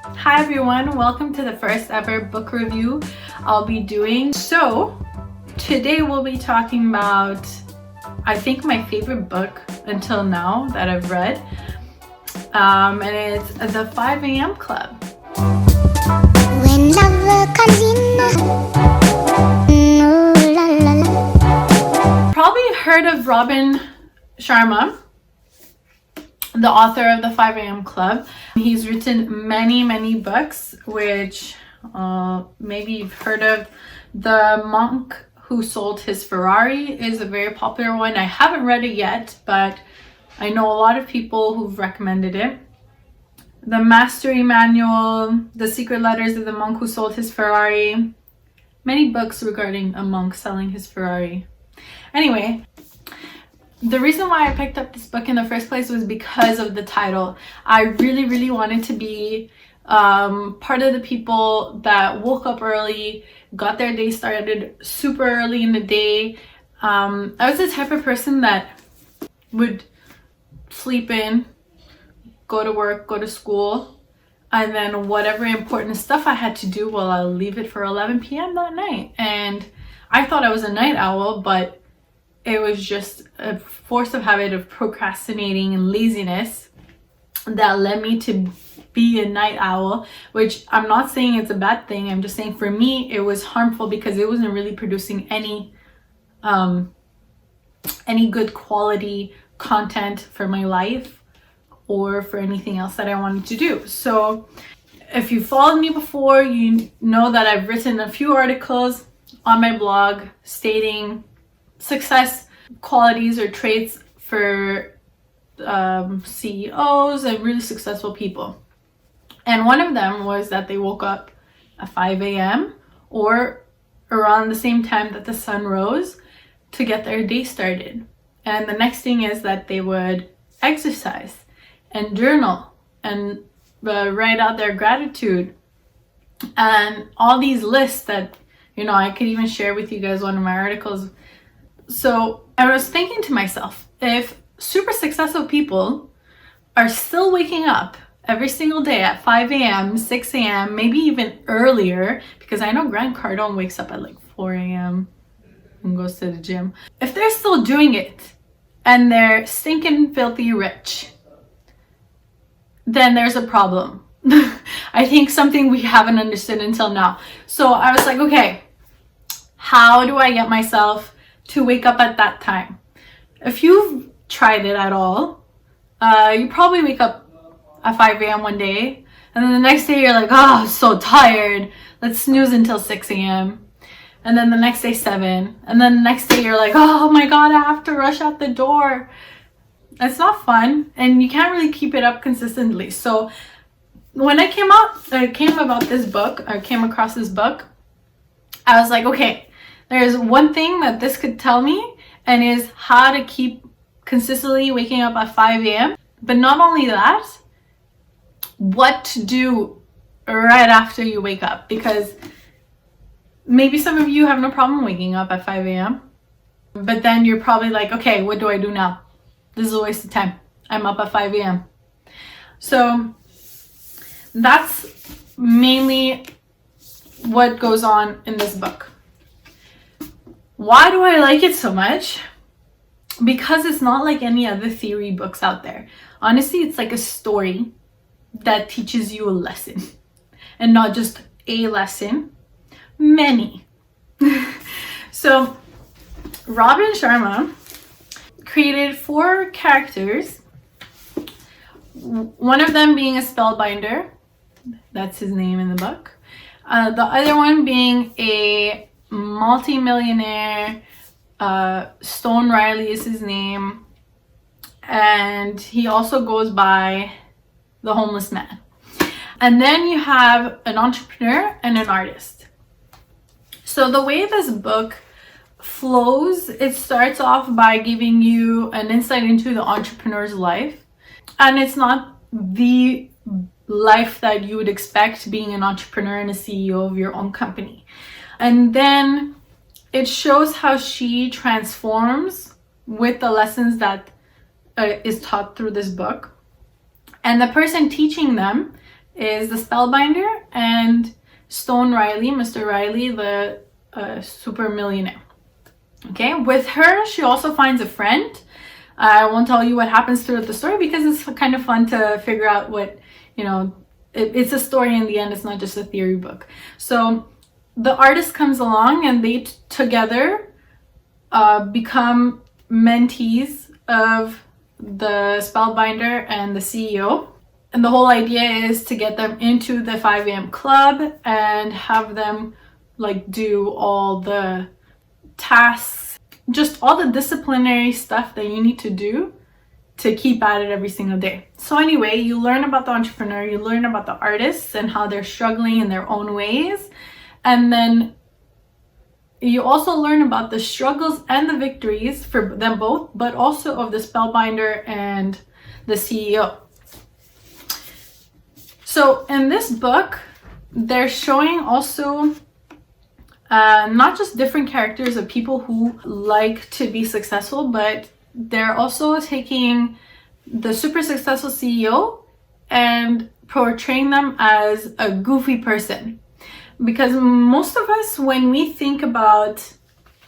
Hi everyone, welcome to the first ever book review I'll be doing. So today we'll be talking about, I think, my favorite book until now that I've read, and it's The 5 a.m. Club. When love comes in, ooh, la, la, la. Probably heard of Robin Sharma, the author of the 5 a.m. Club. He's written many books, which maybe you've heard of. The Monk Who Sold His Ferrari is a very popular one. I haven't read it yet, but I know a lot of people who've recommended it. The Mastery Manual, The Secret Letters of the Monk Who Sold His Ferrari. Many books regarding a monk selling his Ferrari. Anyway, the reason why I picked up this book in the first place was because of the title. I really wanted to be part of the people that woke up early, got their day started super early in the day. I was the type of person that would sleep in, go to work, go to school, and then whatever important stuff I had to do, well, I'll leave it for 11 p.m. that night. And I thought I was a night owl, but it was just a force of habit of procrastinating and laziness that led me to be a night owl, which I'm not saying it's a bad thing. I'm just saying for me, it was harmful because it wasn't really producing any good quality content for my life or for anything else that I wanted to do. So if you followed me before, you know that I've written a few articles on my blog stating success qualities or traits for CEOs and really successful people. And one of them was that they woke up at 5 a.m. or around the same time that the sun rose to get their day started. And the next thing is that they would exercise and journal and write out their gratitude and all these lists that, you know, I could even share with you guys one of my articles. So I was thinking to myself, if super successful people are still waking up every single day at 5 a.m., 6 a.m., maybe even earlier, because I know Grant Cardone wakes up at like 4 a.m. and goes to the gym. If they're still doing it and they're stinking filthy rich, then there's a problem. I think something we haven't understood until now. So I was like, okay, how do I get myself to wake up at that time? If you've tried it at all, you probably wake up at 5 a.m. one day, and then the next day you're like, oh, I'm so tired, let's snooze until 6 a.m. And then the next day 7, and then the next day you're like, oh my god, I have to rush out the door. It's not fun, and you can't really keep it up consistently. So when I came across this book, I was like, okay, there's one thing that this could tell me, and is how to keep consistently waking up at 5 a.m. But not only that, what to do right after you wake up. Because maybe some of you have no problem waking up at 5 a.m. But then you're probably like, okay, what do I do now? This is a waste of time. I'm up at 5 a.m. So that's mainly what goes on in this book. Why do I like it so much? Because it's not like any other theory books out there. Honestly, it's like a story that teaches you a lesson. And not just a lesson, many. So Robin Sharma created 4 characters. One of them being a spellbinder. That's his name in the book. The other one being a multi-millionaire. Stone Riley is his name, and he also goes by the homeless man. And then you have an entrepreneur and an artist. So the way this book flows, it starts off by giving you an insight into the entrepreneur's life, and it's not the life that you would expect being an entrepreneur and a CEO of your own company. And then it shows how she transforms with the lessons that is taught through this book. And the person teaching them is the Spellbinder and Stone Riley, Mr. Riley, the super millionaire. Okay, with her, she also finds a friend. I won't tell you what happens throughout the story because it's kind of fun to figure out what, it's a story in the end. It's not just a theory book. So the artist comes along and they together become mentees of the Spellbinder and the CEO. And the whole idea is to get them into the 5 a.m. club and have them like do all the tasks, just all the disciplinary stuff that you need to do to keep at it every single day. So anyway, you learn about the entrepreneur, you learn about the artists and how they're struggling in their own ways. And then you also learn about the struggles and the victories for them both, but also of the Spellbinder and the CEO. So in this book, they're showing also not just different characters of people who like to be successful, but they're also taking the super successful CEO and portraying them as a goofy person. Because most of us, when we think about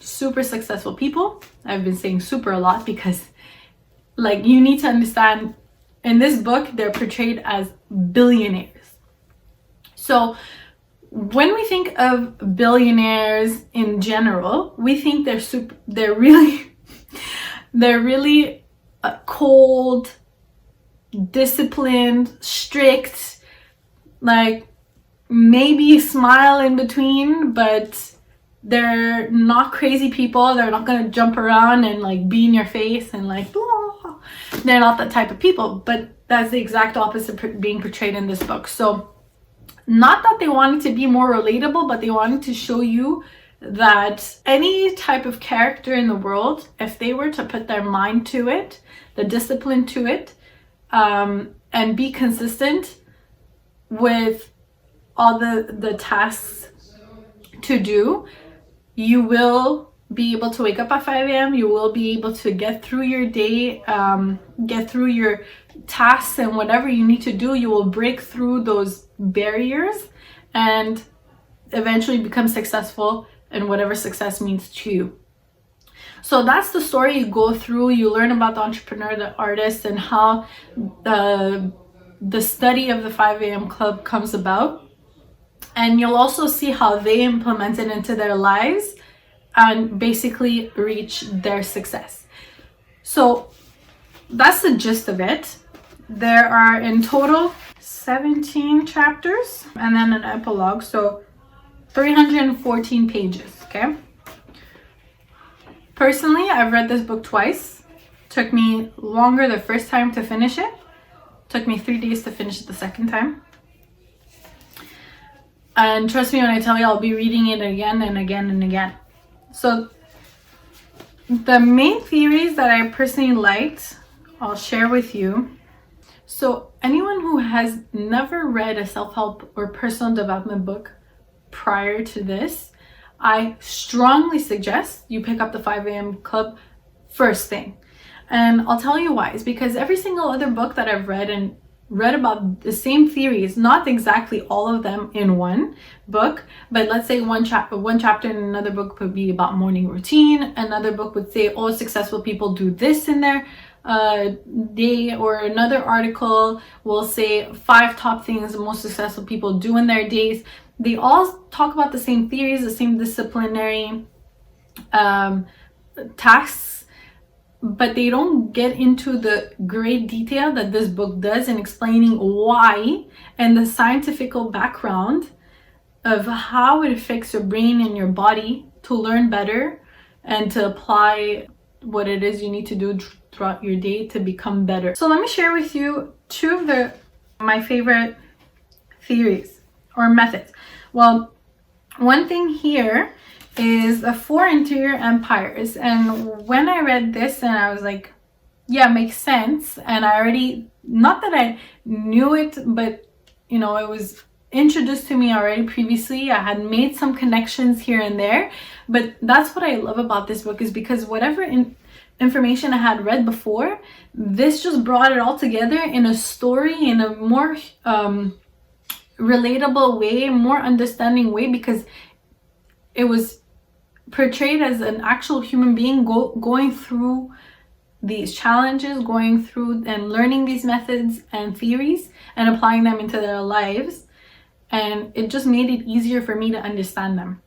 super successful people, I've been saying super a lot because like you need to understand, in this book, they're portrayed as billionaires. So when we think of billionaires in general, we think they're really cold, disciplined, strict, like maybe smile in between, but they're not crazy people. They're not gonna jump around and like be in your face and like blah. They're not that type of people, but that's the exact opposite being portrayed in this book. So not that they wanted to be more relatable, but they wanted to show you that any type of character in the world, if they were to put their mind to it, the discipline to it, and be consistent with all the tasks to do, you will be able to wake up at 5 a.m. You will be able to get through your day, get through your tasks and whatever you need to do. You will break through those barriers and eventually become successful in whatever success means to you. So that's the story you go through. You learn about the entrepreneur, the artist, and how the study of the 5 a.m. club comes about. And you'll also see how they implement it into their lives and basically reach their success. So that's the gist of it. There are in total 17 chapters and then an epilogue, so 314 pages, okay? Personally, I've read this book twice. Took me longer the first time to finish it. Took me 3 days to finish it the second time. And trust me when I tell you, I'll be reading it again and again and again. So the main theories that I personally liked, I'll share with you. So anyone who has never read a self-help or personal development book prior to this, I strongly suggest you pick up the 5 a.m. club first thing. And I'll tell you why. It's because every single other book that I've read about the same theories, not exactly all of them in one book, but let's say one chapter in another book would be about morning routine. Another book would say, oh, successful people do this in their day, or another article will say 5 top things most successful people do in their days. They all talk about the same theories, the same disciplinary tasks, but they don't get into the great detail that this book does in explaining why and the scientific background of how it affects your brain and your body to learn better and to apply what it is you need to do throughout your day to become better. So let me share with you 2 of my favorite theories or methods. Well, one thing here is the 4 interior empires, and when I read this and I was like, yeah, makes sense, and I already, not that I knew it, but it was introduced to me already previously. I had made some connections here and there, but that's what I love about this book, is because whatever information I had read before, this just brought it all together in a story, in a more relatable way, more understanding way, because it was portrayed as an actual human being going through these challenges, going through and learning these methods and theories and applying them into their lives. And it just made it easier for me to understand them.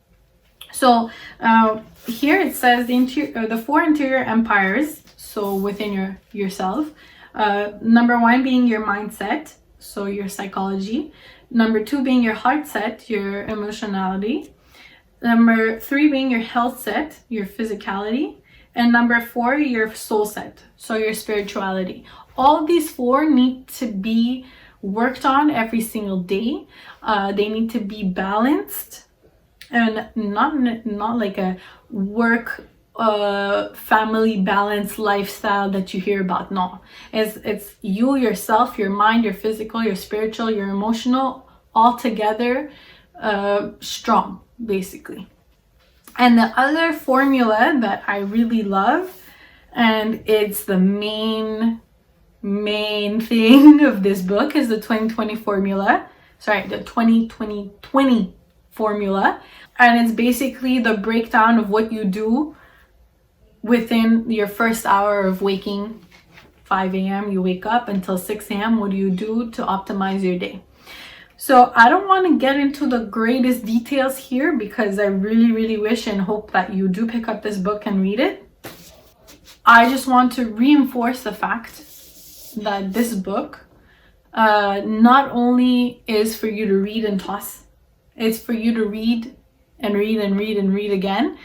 So here it says the 4 interior empires, so within yourself. Number 1 being your mindset, so your psychology. Number 2 being your heart set, your emotionality. Number 3 being your health set, your physicality. And number 4, your soul set, so your spirituality. All of these 4 need to be worked on every single day. They need to be balanced, and not like a work family balance lifestyle that you hear about. No, it's you, yourself, your mind, your physical, your spiritual, your emotional, all together, strong, basically. And the other formula that I really love, and it's the main thing of this book, is the 2020 formula. Sorry, the 2020 formula. And it's basically the breakdown of what you do within your first hour of waking. 5 a.m. you wake up until 6 a.m. What do you do to optimize your day? So I don't want to get into the greatest details here, because I really wish and hope that you do pick up this book and read it. I just want to reinforce the fact that this book not only is for you to read and toss, it's for you to read and read and read and read again.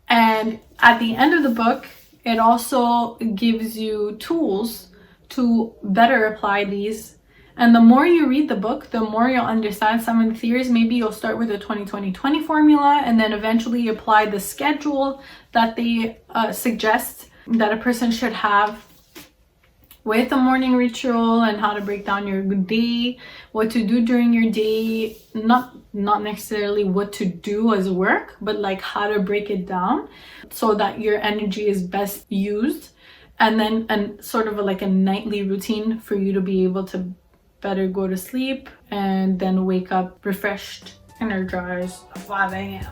And at the end of the book, it also gives you tools to better apply these. And the more you read the book, the more you'll understand some of the theories. Maybe you'll start with the 20-20-20 formula, and then eventually apply the schedule that they suggest that a person should have with a morning ritual, and how to break down your day, what to do during your day, not necessarily what to do as work, but like how to break it down so that your energy is best used. And then sort of like a nightly routine for you to be able to better go to sleep and then wake up refreshed, energized at 5 a.m.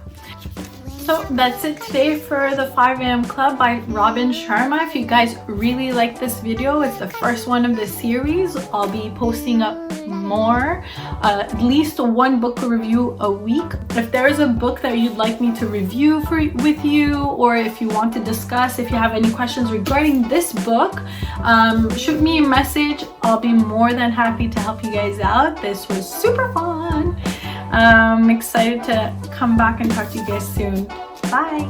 So that's it today for the 5 a.m. Club by Robin Sharma. If you guys really like this video, it's the first one of the series. I'll be posting up more, at least 1 book review a week. If there is a book that you'd like me to review with you, or if you want to discuss, if you have any questions regarding this book, shoot me a message. I'll be more than happy to help you guys out. This was super fun. I'm excited to come back and talk to you guys soon. Bye.